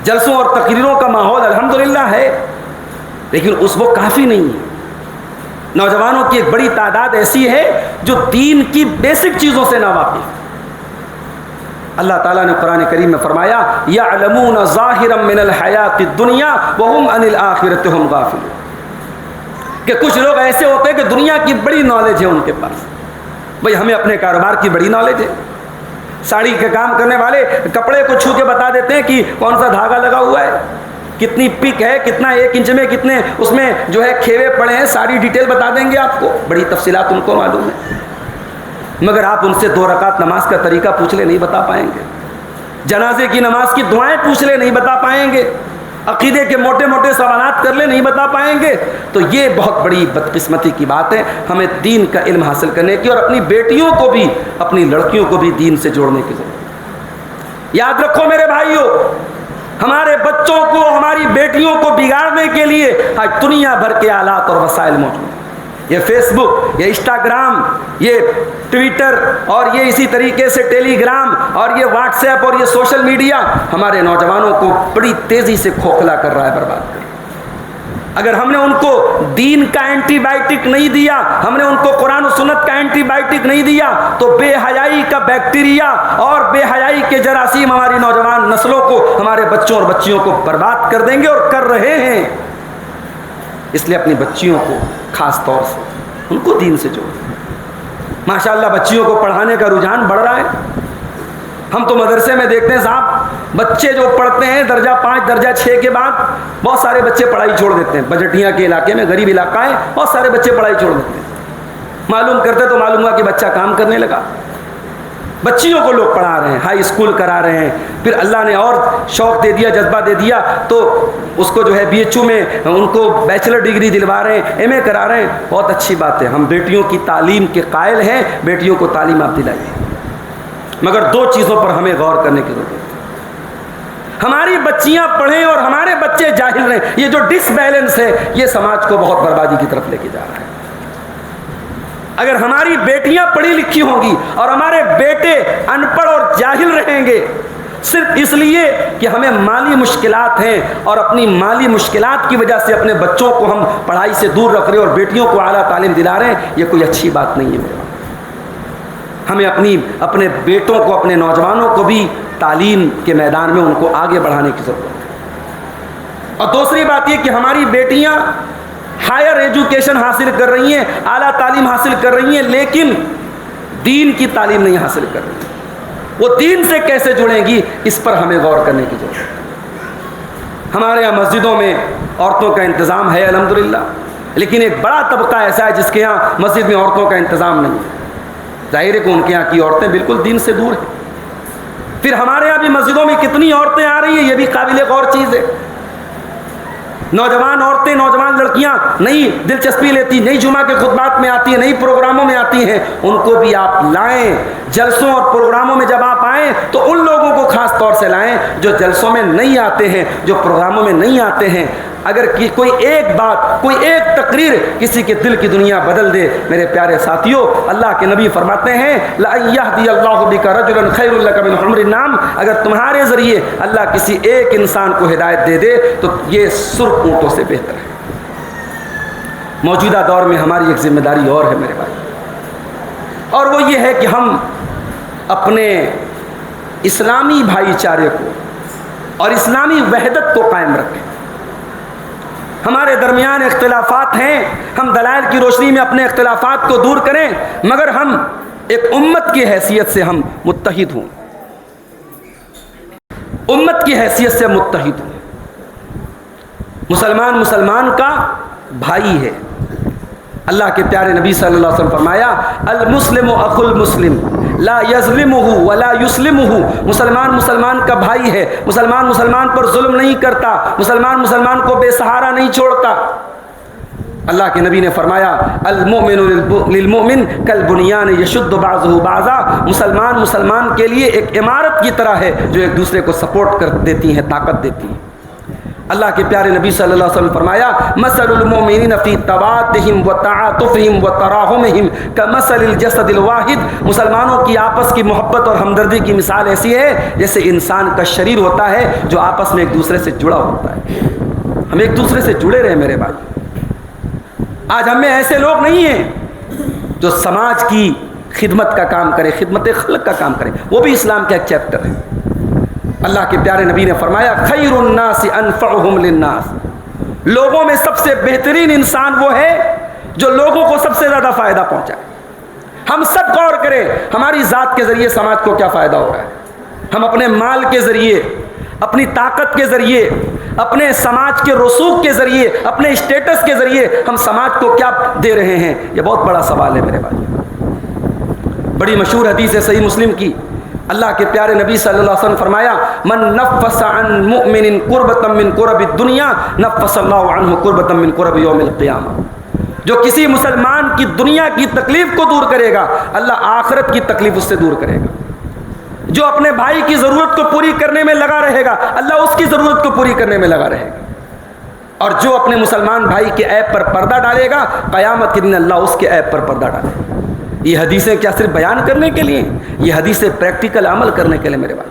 جلسوں اور تقریروں کا ماحول الحمدللہ ہے, لیکن اس وہ کافی نہیں ہے. نوجوانوں کی ایک بڑی تعداد ایسی ہے جو دین کی بیسک چیزوں سے ناواقف. اللہ تعالیٰ نے قرآن کریم میں فرمایا یعلمون ظاہرا من الحیات الدنیا وہم عن الآخرۃ ہم غافلون, کہ کچھ لوگ ایسے ہوتے ہیں کہ دنیا کی بڑی نالج ہے ان کے پاس. بھئی ہمیں اپنے کاروبار کی بڑی نالج ہے. ساڑی کے کام کرنے والے کپڑے کو چھو کے بتا دیتے ہیں کہ کون سا دھاگا لگا ہوا ہے, کتنی پک ہے, کتنا 1 انچ میں کتنے اس میں جو ہے کھیوے پڑے ہیں, ساری ڈیٹیل بتا دیں گے آپ کو. بڑی تفصیلات ان کو معلوم ہے, مگر آپ ان سے 2 رکعت نماز کا طریقہ پوچھ لے نہیں بتا پائیں گے. جنازے کی نماز کی دعائیں پوچھ لے نہیں بتا پائیں گے. عقیدے کے موٹے موٹے سوالات کر لے نہیں بتا پائیں گے. تو یہ بہت بڑی بدقسمتی کی بات ہے. ہمیں دین کا علم حاصل کرنے کی اور اپنی بیٹیوں کو بھی, اپنی لڑکیوں کو بھی دین سے جوڑنے کی ضرورت ہے. یاد رکھو میرے بھائیوں, ہمارے بچوں کو, ہماری بیٹیوں کو بگاڑنے کے لیے آج دنیا بھر کے آلات اور وسائل موجود ہیں. یہ فیس بک, یہ انسٹاگرام, یہ ٹویٹر, اور یہ اسی طریقے سے ٹیلی گرام, اور یہ واٹس ایپ, اور یہ سوشل میڈیا ہمارے نوجوانوں کو بڑی تیزی سے کھوکھلا کر رہا ہے, برباد کر رہا ہے. اگر ہم نے ان کو دین کا اینٹی بائیوٹک نہیں دیا, ہم نے ان کو قرآن و سنت کا اینٹی بائیوٹک نہیں دیا, تو بے حیائی کا بیکٹیریا اور بے حیائی کے جراثیم ہماری نوجوان نسلوں کو, ہمارے بچوں اور بچیوں کو برباد کر دیں گے, اور کر رہے ہیں. اس لیے اپنی بچیوں کو خاص طور سے ان کو دین سے جوڑیں. ماشاءاللہ بچیوں کو پڑھانے کا رجحان بڑھ رہا ہے. ہم تو مدرسے میں دیکھتے ہیں صاحب, بچے جو پڑھتے ہیں درجہ 5 درجہ 6 کے بعد بہت سارے بچے پڑھائی چھوڑ دیتے ہیں. بجٹیاں کے علاقے میں, غریب علاقہ ہے, بہت سارے بچے پڑھائی چھوڑ دیتے ہیں. معلوم کرتے تو معلوم ہوا کہ بچہ کام کرنے لگا. بچیوں کو لوگ پڑھا رہے ہیں، ہائی اسکول کرا رہے ہیں، پھر اللہ نے اور شوق دے دیا، جذبہ دے دیا، تو اس کو جو ہے BHU میں ان کو بیچلر ڈگری دلوا رہے ہیں، MA کرا رہے ہیں. بہت اچھی بات ہے، ہم بیٹیوں کی تعلیم کے قائل ہیں، بیٹیوں کو تعلیم آپ دلائیے، مگر دو چیزوں پر ہمیں غور کرنے کی ضرورت ہے. ہماری بچیاں پڑھیں اور ہمارے بچے جاہل رہیں. یہ جو ڈس بیلنس ہے یہ سماج کو بہت بربادی کی طرف لے کے جا رہا ہے. اگر ہماری بیٹیاں پڑھی لکھی ہوں گی اور ہمارے بیٹے ان پڑھ اور جاہل رہیں گے صرف اس لیے کہ ہمیں مالی مشکلات ہیں اور اپنی مالی مشکلات کی وجہ سے اپنے بچوں کو ہم پڑھائی سے دور رکھ رہے ہیں اور بیٹیوں کو اعلیٰ تعلیم دلا رہے ہیں، یہ کوئی اچھی بات نہیں ہے میرے بھائی. ہمیں اپنے بیٹوں کو، اپنے نوجوانوں کو بھی تعلیم کے میدان میں ان کو آگے بڑھانے کی ضرورت ہے. اور دوسری بات یہ کہ ہماری بیٹیاں ہائر ایجوکیشن حاصل کر رہی ہیں، اعلیٰ تعلیم حاصل کر رہی ہیں، لیکن دین کی تعلیم نہیں حاصل کر رہی ہیں. وہ دین سے کیسے جڑیں گی، اس پر ہمیں غور کرنے کی ضرورت ہے. ہمارے یہاں مسجدوں میں عورتوں کا انتظام ہے الحمدللہ، لیکن ایک بڑا طبقہ ایسا ہے جس کے یہاں مسجد میں عورتوں کا انتظام نہیں ہے. ظاہر ہے کہ ان کے یہاں کی عورتیں بالکل دین سے دور ہیں. پھر ہمارے یہاں بھی مسجدوں میں کتنی عورتیں آ رہی ہیں، یہ بھی قابل غور چیز ہے. نوجوان عورتیں، نوجوان لڑکیاں نئی دلچسپی لیتی، نئی جمعہ کے خطبات میں آتی ہیں، نئی پروگراموں میں آتی ہیں، ان کو بھی آپ لائیں. جلسوں اور پروگراموں میں جب آپ آئیں تو ان لوگوں کو خاص طور سے لائیں جو جلسوں میں نہیں آتے ہیں، جو پروگراموں میں نہیں آتے ہیں. اگر کوئی ایک بات، کوئی ایک تقریر کسی کے دل کی دنیا بدل دے، میرے پیارے ساتھیوں، اللہ کے نبی فرماتے ہیں لَأَن يَهْدِيَ اللَّهُ بِكَ رَجُلًا خَيْرٌ لَكَ مِنْ حُمْرِ النَّعَمِ. اگر تمہارے ذریعے اللہ کسی ایک انسان کو ہدایت دے دے تو یہ سرخ اونٹوں سے بہتر ہے. موجودہ دور میں ہماری ایک ذمہ داری اور ہے میرے بھائی، اور وہ یہ ہے کہ ہم اپنے اسلامی بھائی چارے کو اور اسلامی وحدت کو قائم رکھیں. ہمارے درمیان اختلافات ہیں، ہم دلائل کی روشنی میں اپنے اختلافات کو دور کریں، مگر ہم ایک امت کی حیثیت سے ہم متحد ہوں، امت کی حیثیت سے متحد ہوں. مسلمان کا بھائی ہے. اللہ کے پیارے نبی صلی اللہ علیہ وسلم فرمایا المسلم اخو المسلم لا یظلمہ ولا یسلمہ. مسلمان کا بھائی ہے، مسلمان پر ظلم نہیں کرتا، مسلمان کو بے سہارا نہیں چھوڑتا. اللہ کے نبی نے فرمایا المؤمن للمؤمن کالبنیان یشد بعضہ بعضا. مسلمان کے لیے ایک عمارت کی طرح ہے جو ایک دوسرے کو سپورٹ کر دیتی ہیں، طاقت دیتی ہیں. اللہ کے پیارے نبی صلی اللہ علیہ وسلم فرمایا مثل المؤمنین فی توادہم وتعاطفہم وتراحمہم کمثل الجسد الواحد. مسلمانوں کی آپس کی محبت اور ہمدردی کی مثال ایسی ہے جیسے انسان کا شریر ہوتا ہے جو آپس میں ایک دوسرے سے جڑا ہوتا ہے. ہم ایک دوسرے سے جڑے رہے میرے بھائی. آج ہم میں ایسے لوگ نہیں ہیں جو سماج کی خدمت کا کام کرے، خدمت خلق کا کام کرے، وہ بھی اسلام کا ایک چیپٹر ہے. اللہ کے پیارے نبی نے فرمایا خیر الناس انفعهم للناس. لوگوں میں سب سے بہترین انسان وہ ہے جو لوگوں کو سب سے زیادہ فائدہ پہنچائے. ہم سب غور کریں ہماری ذات کے ذریعے سماج کو کیا فائدہ ہو رہا ہے. ہم اپنے مال کے ذریعے، اپنی طاقت کے ذریعے، اپنے سماج کے رسوخ کے ذریعے، اپنے اسٹیٹس کے ذریعے ہم سماج کو کیا دے رہے ہیں. یہ بہت بڑا سوال ہے میرے بھائی. بڑی مشہور حدیث ہے صحیح مسلم کی. اللہ کے پیارے نبی صلی اللہ علیہ وسلم فرمایا من نفس عن مؤمن قربۃ من قرب الدنیا نفس اللہ عنہ قربۃ من قرب یوم القیامہ. جو کسی مسلمان کی دنیا کی تکلیف کو دور کرے گا اللہ آخرت کی تکلیف اس سے دور کرے گا. جو اپنے بھائی کی ضرورت کو پوری کرنے میں لگا رہے گا اللہ اس کی ضرورت کو پوری کرنے میں لگا رہے گا. اور جو اپنے مسلمان بھائی کے عیب پر پردہ ڈالے گا قیامت کے دن اللہ اس کے عیب پر پردہ ڈالے گا. یہ حدیثیں کیا صرف بیان کرنے کے لیے، یہ حدیثیں پریکٹیکل عمل کرنے کے لیے میرے بھائی.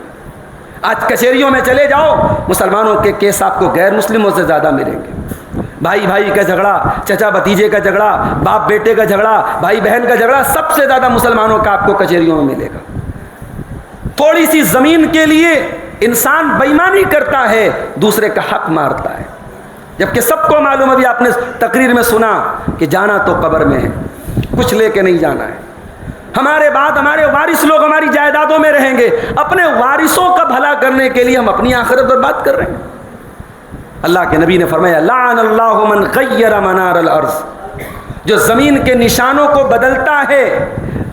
آج کچہریوں میں چلے جاؤ مسلمانوں کے کیس آپ کو غیر مسلموں سے زیادہ ملیں گے. بھائی کا جھگڑا، چچا بھتیجے کا جھگڑا، باپ بیٹے کا جھگڑا، بھائی بہن کا جھگڑا، سب سے زیادہ مسلمانوں کا آپ کو کچہریوں میں ملے گا. تھوڑی سی زمین کے لیے انسان بےایمانی کرتا ہے، دوسرے کا حق مارتا ہے، جبکہ سب کو معلوم ہے. ابھی آپ نے تقریر میں سنا کہ جانا تو قبر میں ہے، کچھ لے کے نہیں جانا ہے. ہمارے بعد ہمارے وارث لوگ ہماری جائیدادوں میں رہیں گے. اپنے وارثوں کا بھلا کرنے کے لیے ہم اپنی آخرت برباد کر رہے ہیں. اللہ کے نبی نے فرمایا لعن اللہ من غیر منار الارض. جو زمین کے نشانوں کو بدلتا ہے،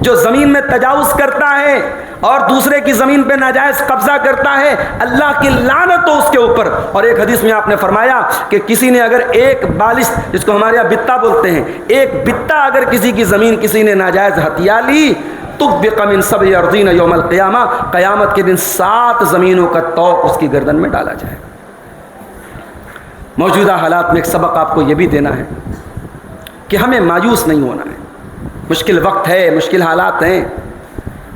جو زمین میں تجاوز کرتا ہے اور دوسرے کی زمین پہ ناجائز قبضہ کرتا ہے، اللہ کی لعنت ہو اس کے اوپر۔ اور ایک حدیث میں آپ نے فرمایا کہ کسی نے اگر ایک بالش، جس کو ہمارے یہاں بتا بولتے ہیں، ایک بتا اگر کسی کی زمین کسی نے ناجائز ہتھیا لی، طُبِّقَ مِن سَبْعِ أَرْضِينَ یوم القیامہ، قیامت کے دن 7 زمینوں کا طوق اس کی گردن میں ڈالا جائے۔ موجودہ حالات میں ایک سبق آپ کو یہ بھی دینا ہے کہ ہمیں مایوس نہیں ہونا ہے۔ مشکل وقت ہے، مشکل حالات ہیں،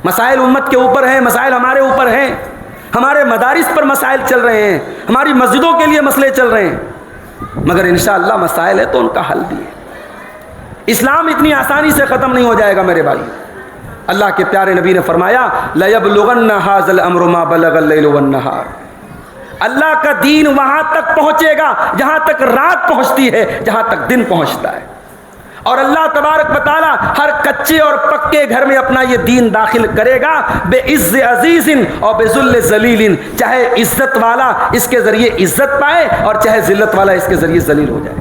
مسائل امت کے اوپر ہیں، مسائل ہمارے اوپر ہیں، ہمارے مدارس پر مسائل چل رہے ہیں، ہماری مسجدوں کے لیے مسئلے چل رہے ہیں، مگر انشاءاللہ مسائل ہے تو ان کا حل بھی ہے۔ اسلام اتنی آسانی سے ختم نہیں ہو جائے گا میرے بھائی۔ اللہ کے پیارے نبی نے فرمایا لَيَبْلُغَنَّ هَذَا الْأَمْرُ مَا بَلَغَ اللَّيْلُ وَالنَّهَارُ، اللہ کا دین وہاں تک پہنچے گا جہاں تک رات پہنچتی ہے، جہاں تک دن پہنچتا ہے۔ اور اللہ تبارک و تعالی ہر کچے اور پکے گھر میں اپنا یہ دین داخل کرے گا، بے عز عزیز اور بے ذل ذلیل، چاہے عزت والا اس کے ذریعے عزت پائے اور چاہے ذلت والا اس کے ذریعے ذلیل ہو جائے۔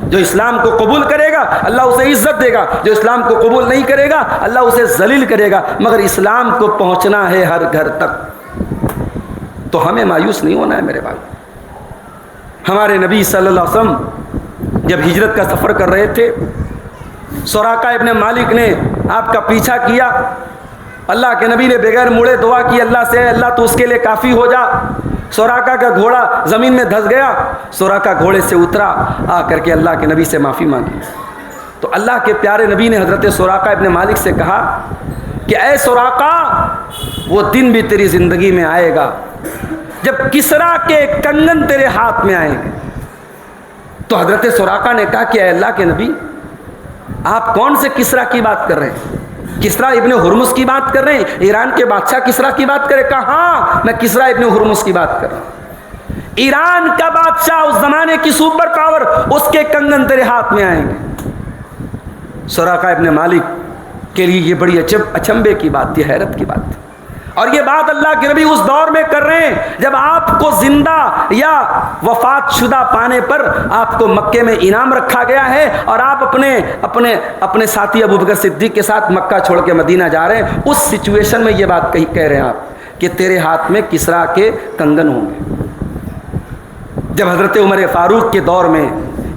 جو اسلام کو قبول کرے گا اللہ اسے عزت دے گا، جو اسلام کو قبول نہیں کرے گا اللہ اسے ذلیل کرے گا، مگر اسلام کو پہنچنا ہے ہر گھر تک۔ تو ہمیں مایوس نہیں ہونا ہے میرے بھائی۔ ہمارے نبی صلی اللہ علیہ وسلم جب ہجرت کا سفر کر رہے تھے، سراقہ ابن مالک نے آپ کا پیچھا کیا، اللہ کے نبی نے بغیر مڑے دعا کی اللہ سے، اللہ تو اس کے لیے کافی ہو جا۔ سراقہ کا گھوڑا زمین میں دھس گیا، سراقہ گھوڑے سے اترا، آ کر کے اللہ کے نبی سے معافی مانگی۔ تو اللہ کے پیارے نبی نے حضرت سراقہ ابن مالک سے کہا کہ اے سراقہ، وہ دن بھی تیری زندگی میں آئے گا جب کسرا کے کنگن تیرے ہاتھ میں آئیں گے۔ تو حضرت سراقہ نے کہا کہ اے اللہ کے نبی، آپ کون سے کسرا کی بات کر رہے ہیں؟ کسرا ابن ہرمز کی بات کر رہے ہیں؟ ایران کے بادشاہ کسرا کی بات کرے؟ کہا ہاں، میں کسرا ابن ہرمز کی بات کر رہا ہوں۔ ایران کا بادشاہ، اس زمانے کی سپر پاور، اس کے کنگن تیرے ہاتھ میں آئیں گے۔ سراقہ ابن مالک کے لیے یہ بڑی اچنبے کی بات تھی، حیرت کی بات تھی۔ اور یہ بات اللہ کے نبی اس دور میں کر رہے ہیں جب آپ کو زندہ یا وفات شدہ پانے پر آپ کو مکے میں انعام رکھا گیا ہے، اور آپ اپنے ساتھی ابوبکر صدیق کے ساتھ مکہ چھوڑ کے مدینہ جا رہے ہیں۔ اس سچویشن میں یہ بات کہہ رہے ہیں آپ کہ تیرے ہاتھ میں کسرا کے کنگن ہوں گے۔ جب حضرت عمر فاروق کے دور میں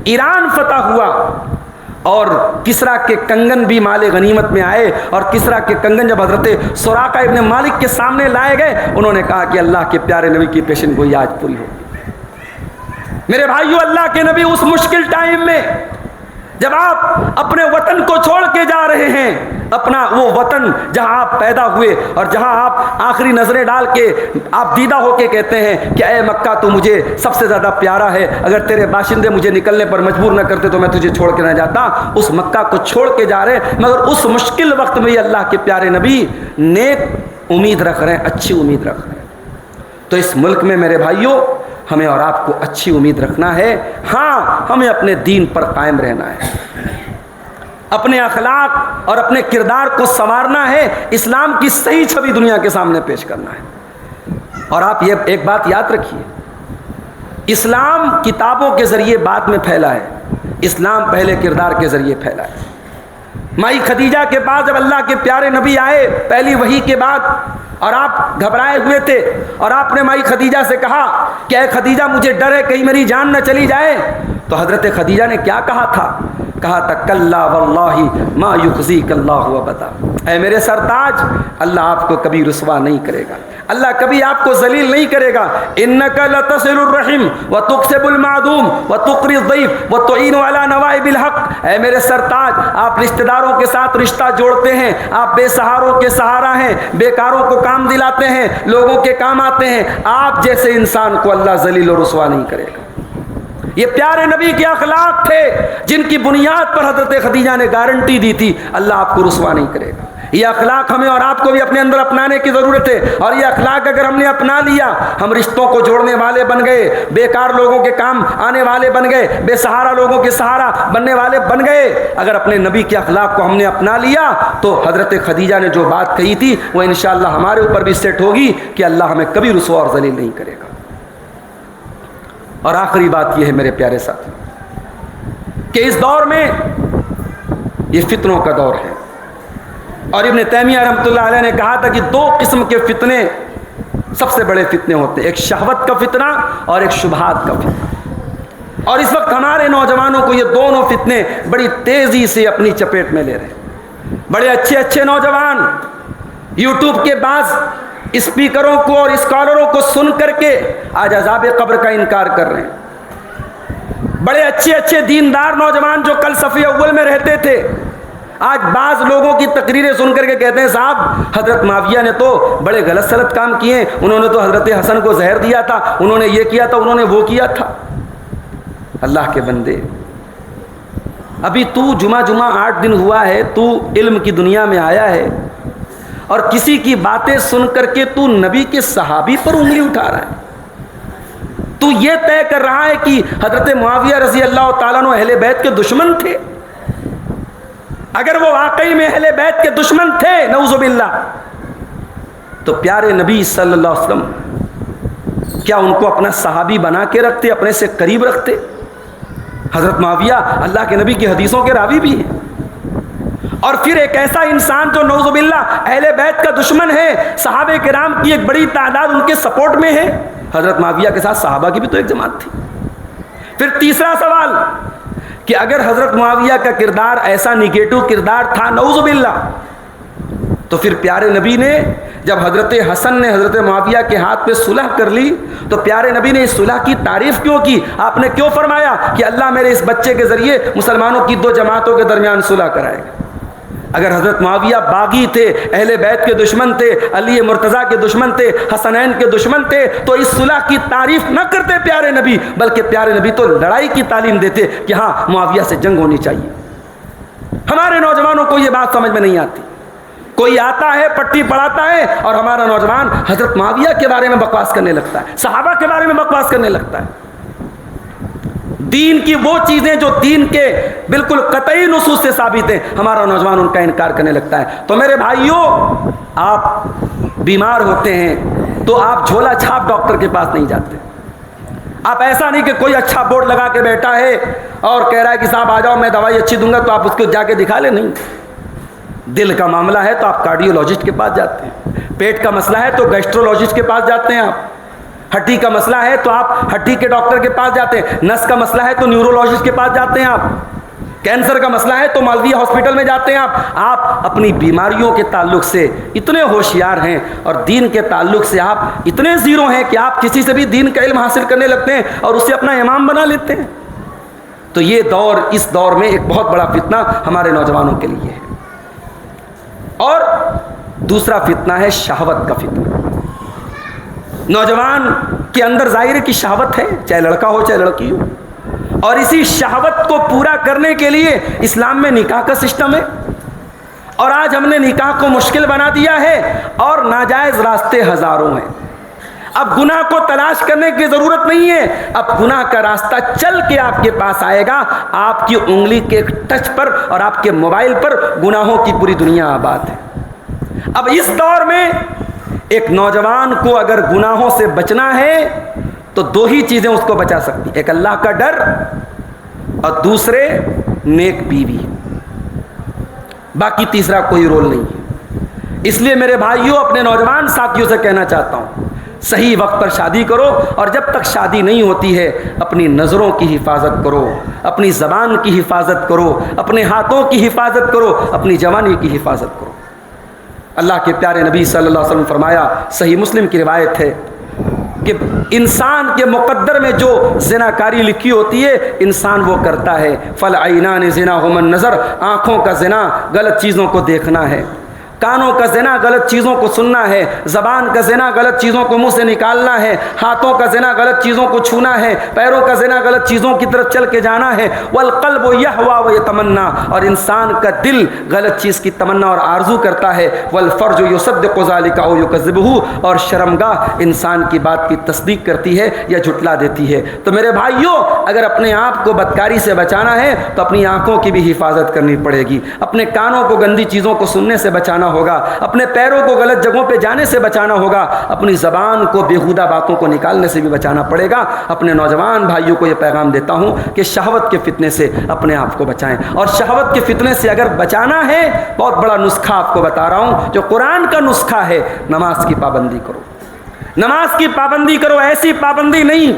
ایران فتح ہوا اور کسرا کے کنگن بھی مال غنیمت میں آئے، اور کسرا کے کنگن جب حضرت سراقہ ابن مالک کے سامنے لائے گئے، انہوں نے کہا کہ اللہ کے پیارے نبی کی پیشن گوئی آج پوری ہو۔ میرے بھائیو، اللہ کے نبی اس مشکل ٹائم میں جب آپ اپنے وطن کو چھوڑ کے جا رہے ہیں، اپنا وہ وطن جہاں آپ پیدا ہوئے اور جہاں آپ آخری نظریں ڈال کے آپ دیدہ ہو کے کہتے ہیں کہ اے مکہ تو مجھے سب سے زیادہ پیارا ہے، اگر تیرے باشندے مجھے نکلنے پر مجبور نہ کرتے تو میں تجھے چھوڑ کے نہ جاتا۔ اس مکہ کو چھوڑ کے جا رہے ہیں، مگر اس مشکل وقت میں یہ اللہ کے پیارے نبی نیک امید رکھ رہے ہیں، اچھی امید رکھ رہے ہیں۔ تو اس ملک میں میرے بھائیوں ہمیں اور آپ کو اچھی امید رکھنا ہے۔ ہاں، ہمیں اپنے دین پر قائم رہنا ہے، اپنے اخلاق اور اپنے کردار کو سنوارنا ہے، اسلام کی صحیح چھوی دنیا کے سامنے پیش کرنا ہے۔ اور آپ یہ ایک بات یاد رکھیے، اسلام کتابوں کے ذریعے بعد میں پھیلا ہے، اسلام پہلے کردار کے ذریعے پھیلا ہے۔ مائی خدیجہ کے پاس جب اللہ کے پیارے نبی آئے پہلی وحی کے بعد، اور آپ گھبرائے ہوئے تھے، اور آپ نے مائی خدیجہ سے کہا کہ اے خدیجہ مجھے ڈر ہے کہیں میری جان نہ چلی جائے، تو حضرت خدیجہ نے کیا کہا تھا؟ کہا تھا کلا واللہ ما یخزیک اللہ ابدا، اے میرے سرتاج، اللہ آپ کو کبھی رسوا نہیں کرے گا، اللہ کبھی آپ کو ذلیل نہیں کرے گا۔ انک لتصل الرحم وتکسب المعدوم وتقری الضیف وتعین علی نوائب الحق، اے میرے سرتاج، آپ رشتہ داروں کے ساتھ رشتہ جوڑتے ہیں، آپ بے سہاروں کے سہارا ہیں، بیکاروں کو کام دلاتے ہیں، لوگوں کے کام آتے ہیں، آپ جیسے انسان کو اللہ ذلیل و رسوا نہیں کرے گا۔ یہ پیارے نبی کے اخلاق تھے جن کی بنیاد پر حضرت خدیجہ نے گارنٹی دی تھی اللہ آپ کو رسوا نہیں کرے گا۔ یہ اخلاق ہمیں اور آپ کو بھی اپنے اندر اپنانے کی ضرورت ہے، اور یہ اخلاق اگر ہم نے اپنا لیا، ہم رشتوں کو جوڑنے والے بن گئے، بیکار لوگوں کے کام آنے والے بن گئے، بے سہارا لوگوں کے سہارا بننے والے بن گئے۔ اگر اپنے نبی کے اخلاق کو ہم نے اپنا لیا تو حضرت خدیجہ نے جو بات کہی تھی وہ انشاءاللہ ہمارے اوپر بھی سیٹ ہوگی کہ اللہ ہمیں کبھی رسوا اور ذلیل نہیں کرے گا۔ اور آخری بات یہ ہے میرے پیارے ساتھی کہ اس دور میں یہ فتنوں کا دور ہے، اور ابن تیمیہ رحمۃ اللہ علیہ نے کہا تھا کہ دو قسم کے فتنے سب سے بڑے فتنے ہوتے ہیں، ایک شہوت کا فتنہ اور ایک شبہات کا فتنہ۔ اور اس وقت ہمارے نوجوانوں کو یہ دونوں فتنے بڑی تیزی سے اپنی چپیٹ میں لے رہے ہیں۔ بڑے اچھے اچھے نوجوان یوٹیوب کے بعض اسپیکروں کو اور اسکالروں کو سن کر کے آج عذاب قبر کا انکار کر رہے ہیں۔ بڑے اچھے اچھے دیندار نوجوان جو کل صف اول میں رہتے تھے، آج بعض لوگوں کی تقریریں سن کر کے کہتے ہیں صاحب حضرت معاویہ نے تو بڑے غلط سلط کام کیے، انہوں نے تو حضرت حسن کو زہر دیا تھا، انہوں نے یہ کیا تھا، انہوں نے وہ کیا تھا۔ اللہ کے بندے، ابھی تو جمعہ 8 دن ہوا ہے، تو علم کی دنیا میں آیا ہے اور کسی کی باتیں سن کر کے تو نبی کے صحابی پر انگلی اٹھا رہا ہے۔ تو یہ طے کر رہا ہے کہ حضرت معاویہ رضی اللہ تعالیٰ عنہ اہل بیت کے دشمن تھے۔ اگر وہ واقعی میں اہل بیت کے دشمن تھے نعوذ باللہ، تو پیارے نبی صلی اللہ علیہ وسلم کیا ان کو اپنا صحابی بنا کے رکھتے، اپنے سے قریب رکھتے؟ حضرت معاویہ اللہ کے نبی کی حدیثوں کے راوی بھی ہیں، اور پھر ایک ایسا انسان جو نعوذ باللہ اہل بیت کا دشمن ہے، صحابہ کرام کی ایک بڑی تعداد ان کے سپورٹ میں ہے، حضرت معاویہ کے ساتھ صحابہ کی بھی تو ایک جماعت تھی۔ پھر تیسرا سوال کہ اگر حضرت معاویہ کا کردار ایسا نگیٹو کردار تھا نعوذ باللہ، تو پھر پیارے نبی نے جب حضرت حسن نے حضرت معاویہ کے ہاتھ پہ صلح کر لی تو پیارے نبی نے اس صلح کی تعریف کیوں کی؟ آپ نے کیوں فرمایا کہ اللہ میرے اس بچے کے ذریعے مسلمانوں کی دو جماعتوں کے درمیان صلح کرائے گا؟ اگر حضرت معاویہ باغی تھے، اہل بیت کے دشمن تھے، علی مرتضیٰ کے دشمن تھے، حسنین کے دشمن تھے، تو اس صلح کی تعریف نہ کرتے پیارے نبی، بلکہ پیارے نبی تو لڑائی کی تعلیم دیتے کہ ہاں معاویہ سے جنگ ہونی چاہیے۔ ہمارے نوجوانوں کو یہ بات سمجھ میں نہیں آتی، کوئی آتا ہے پٹی پڑھاتا ہے اور ہمارا نوجوان حضرت معاویہ کے بارے میں بکواس کرنے لگتا ہے، صحابہ کے بارے میں بکواس کرنے لگتا ہے۔ دین کی وہ چیزیں جو دین کے بالکل قطعی نصوص سے ثابت ہیں، ہمارا نوجوان ان کا انکار کرنے لگتا ہے۔ تو میرے بھائیوں، آپ بیمار ہوتے ہیں تو آپ جھولا چھاپ ڈاکٹر کے پاس نہیں جاتے۔ آپ ایسا نہیں کہ کوئی اچھا بورڈ لگا کے بیٹھا ہے اور کہہ رہا ہے کہ صاحب آ جاؤ میں دوائی اچھی دوں گا تو آپ اس کو جا کے دکھا لیں، نہیں۔ دل کا معاملہ ہے تو آپ کارڈیولوجسٹ کے پاس جاتے ہیں، پیٹ کا مسئلہ ہے تو گیسٹرولوجسٹ کے پاس جاتے ہیں، آپ ہڈی کا مسئلہ ہے تو آپ ہڈی کے ڈاکٹر کے پاس جاتے ہیں، نس کا مسئلہ ہے تو نیورولوجسٹ کے پاس جاتے ہیں، آپ کینسر کا مسئلہ ہے تو مالوی ہاسپٹل میں جاتے ہیں۔ آپ اپنی بیماریوں کے تعلق سے اتنے ہوشیار ہیں اور دین کے تعلق سے آپ اتنے زیرو ہیں کہ آپ کسی سے بھی دین کا علم حاصل کرنے لگتے ہیں اور اسے اپنا امام بنا لیتے ہیں۔ تو یہ دور، اس دور میں ایک بہت بڑا فتنہ ہمارے نوجوانوں کے لیے ہے۔ اور دوسرا فتنہ ہے شہوت کا فتنہ۔ نوجوان کے اندر ظاہر کی شہوت ہے، چاہے لڑکا ہو چاہے لڑکی ہو، اور اسی شہوت کو پورا کرنے کے لیے اسلام میں نکاح کا سسٹم ہے، اور آج ہم نے نکاح کو مشکل بنا دیا ہے اور ناجائز راستے ہزاروں ہیں۔ اب گناہ کو تلاش کرنے کی ضرورت نہیں ہے، اب گناہ کا راستہ چل کے آپ کے پاس آئے گا، آپ کی انگلی کے ٹچ پر اور آپ کے موبائل پر گناہوں کی پوری دنیا آباد ہے۔ اب اس دور میں ایک نوجوان کو اگر گناہوں سے بچنا ہے تو دو ہی چیزیں اس کو بچا سکتی، ایک اللہ کا ڈر اور دوسرے نیک بیوی، باقی تیسرا کوئی رول نہیں ہے۔ اس لیے میرے بھائیوں، اپنے نوجوان ساتھیوں سے کہنا چاہتا ہوں، صحیح وقت پر شادی کرو، اور جب تک شادی نہیں ہوتی ہے اپنی نظروں کی حفاظت کرو، اپنی زبان کی حفاظت کرو، اپنے ہاتھوں کی حفاظت کرو، اپنی جوانی کی حفاظت کرو۔ اللہ کے پیارے نبی صلی اللہ علیہ وسلم فرمایا، صحیح مسلم کی روایت ہے کہ انسان کے مقدر میں جو زناکاری لکھی ہوتی ہے انسان وہ کرتا ہے۔ فالعینان زناہما النظر، آنکھوں کا زنا غلط چیزوں کو دیکھنا ہے، کانوں کا زنا غلط چیزوں کو سننا ہے، زبان کا زنا غلط چیزوں کو منہ سے نکالنا ہے، ہاتھوں کا زنا غلط چیزوں کو چھونا ہے، پیروں کا زنا غلط چیزوں کی طرف چل کے جانا ہے۔ والقلب یہوی ویتمنا، اور انسان کا دل غلط چیز کی تمنا اور آرزو کرتا ہے۔ والفرج یصدق ذلک او یکذبہ، اور شرمگاہ انسان کی بات کی تصدیق کرتی ہے یا جھٹلا دیتی ہے۔ تو میرے بھائیوں، اگر اپنے آپ کو بدکاری سے بچانا ہے تو اپنی آنکھوں کی بھی حفاظت کرنی پڑے گی، اپنے کانوں کو گندی چیزوں کو سننے سے بچانا بچانا ہوگا، اپنے پیروں کو غلط جگہوں پہ جانے سے بچانا ہوگا، اپنی زبان کو بیہودہ باتوں کو نکالنے سے بھی بچانا پڑے گا۔ اپنے نوجوان بھائیوں کو یہ پیغام دیتا ہوں کہ شہوت کے فتنے سے اپنے آپ کو بچائیں، اور شہوت کے فتنے سے اگر بچانا ہے، بہت بڑا نسخہ آپ کو بتا رہا ہوں جو قرآن کا نسخہ ہے، نماز کی پابندی کرو، نماز کی پابندی کرو۔ ایسی پابندی نہیں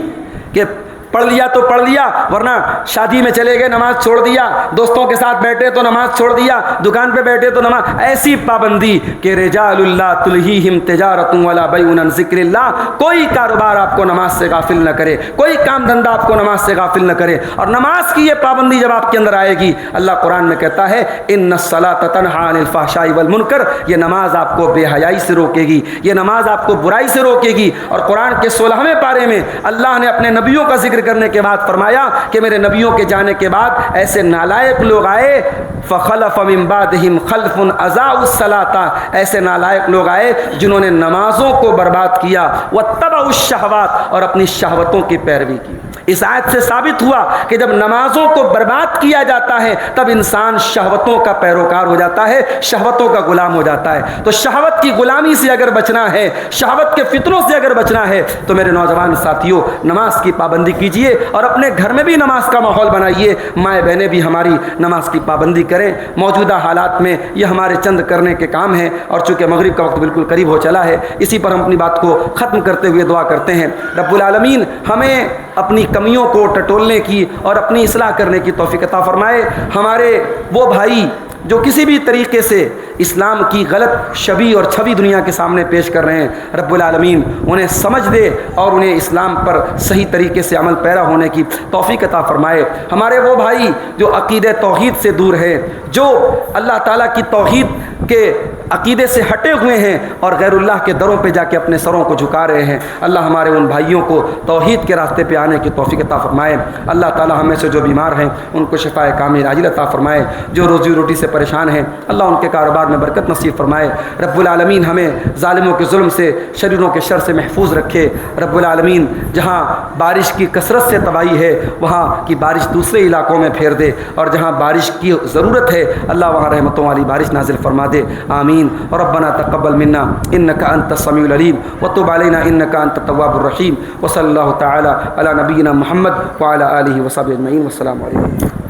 کہ پڑھ لیا تو پڑھ لیا، ورنہ شادی میں چلے گئے نماز چھوڑ دیا، دوستوں کے ساتھ بیٹھے تو نماز چھوڑ دیا، دکان پہ بیٹھے تو نماز۔ ایسی پابندی کہ رجال اللہ تلہیہم تجارۃ ولا بیع عن ذکر اللہ، کوئی کاروبار آپ کو نماز سے غافل نہ کرے، کوئی کام دھندا آپ کو نماز سے غافل نہ کرے۔ اور نماز کی یہ پابندی جب آپ کے اندر آئے گی، اللہ قرآن میں کہتا ہے ان الصلاۃ تنہی عن الفحشاء والمنکر، یہ نماز آپ کو بے حیائی سے روکے گی، یہ نماز آپ کو برائی سے روکے گی۔ اور قرآن کے 16ویں پارے میں اللہ نے اپنے نبیوں کا ذکر کرنے کے بعد فرمایا کہ میرے نبیوں کے جانے کے بعد ایسے نالائق لوگ آئے، فخلف من بعدہم خلف اضاعوا الصلاۃ، ایسے نالائق لوگ آئے جنہوں نے نمازوں کو برباد کیا، واتبعوا الشہوات، اور اپنی شہوتوں کی پیروی کی۔ اس آیت سے ثابت ہوا کہ جب نمازوں کو برباد کیا جاتا ہے تب انسان شہوتوں کا پیروکار ہو جاتا ہے، شہوتوں کا غلام ہو جاتا ہے۔ تو شہوت کی غلامی سے اگر بچنا ہے، شہوت کے فتنوں سے اگر بچنا ہے، تو میرے نوجوان ساتھیوں نماز کی پابندی کیجئے، اور اپنے گھر میں بھی نماز کا ماحول بنائیے، مائیں بہنیں بھی ہماری نماز کی پابندی کریں۔ موجودہ حالات میں یہ ہمارے چند کرنے کے کام ہیں، اور چونکہ مغرب کا وقت بالکل قریب ہو چلا ہے، اسی پر ہم اپنی بات کو ختم کرتے ہوئے دعا کرتے ہیں، رب العالمین ہمیں اپنی کمیوں کو ٹٹولنے کی اور اپنی اصلاح کرنے کی توفیق عطا فرمائے۔ ہمارے وہ بھائی جو کسی بھی طریقے سے اسلام کی غلط شبیہ اور چھوی دنیا کے سامنے پیش کر رہے ہیں، رب العالمین انہیں سمجھ دے اور انہیں اسلام پر صحیح طریقے سے عمل پیرا ہونے کی توفیق عطا فرمائے۔ ہمارے وہ بھائی جو عقیدہ توحید سے دور ہیں، جو اللہ تعالیٰ کی توحید کے عقیدے سے ہٹے ہوئے ہیں اور غیر اللہ کے دروں پہ جا کے اپنے سروں کو جھکا رہے ہیں، اللہ ہمارے ان بھائیوں کو توحید کے راستے پہ آنے کی توفیق عطا فرمائے۔ اللہ تعالیٰ ہمیں سے جو بیمار ہیں ان کو شفائے کامل عاجل عطا فرمائے، جو روزی روٹی سے پریشان ہیں اللہ ان کے کاروبار میں برکت نصیب فرمائے۔ رب العالمین ہمیں ظالموں کے ظلم سے، شریروں کے شر سے محفوظ رکھے۔ رب العالمین جہاں بارش کی کثرت سے تباہی ہے وہاں کی بارش دوسرے علاقوں میں پھیر دے، اور جہاں بارش کی ضرورت ہے اللہ وہاں رحمتوں والی بارش نازل فرما دے، آمین۔ ربنا تقبل منا انك انت السميع العليم وتب علينا انك انت التواب الرحيم، وصلى الله تعالى على نبينا محمد وعلى اله وصحبه اجمعين، والسلام عليكم۔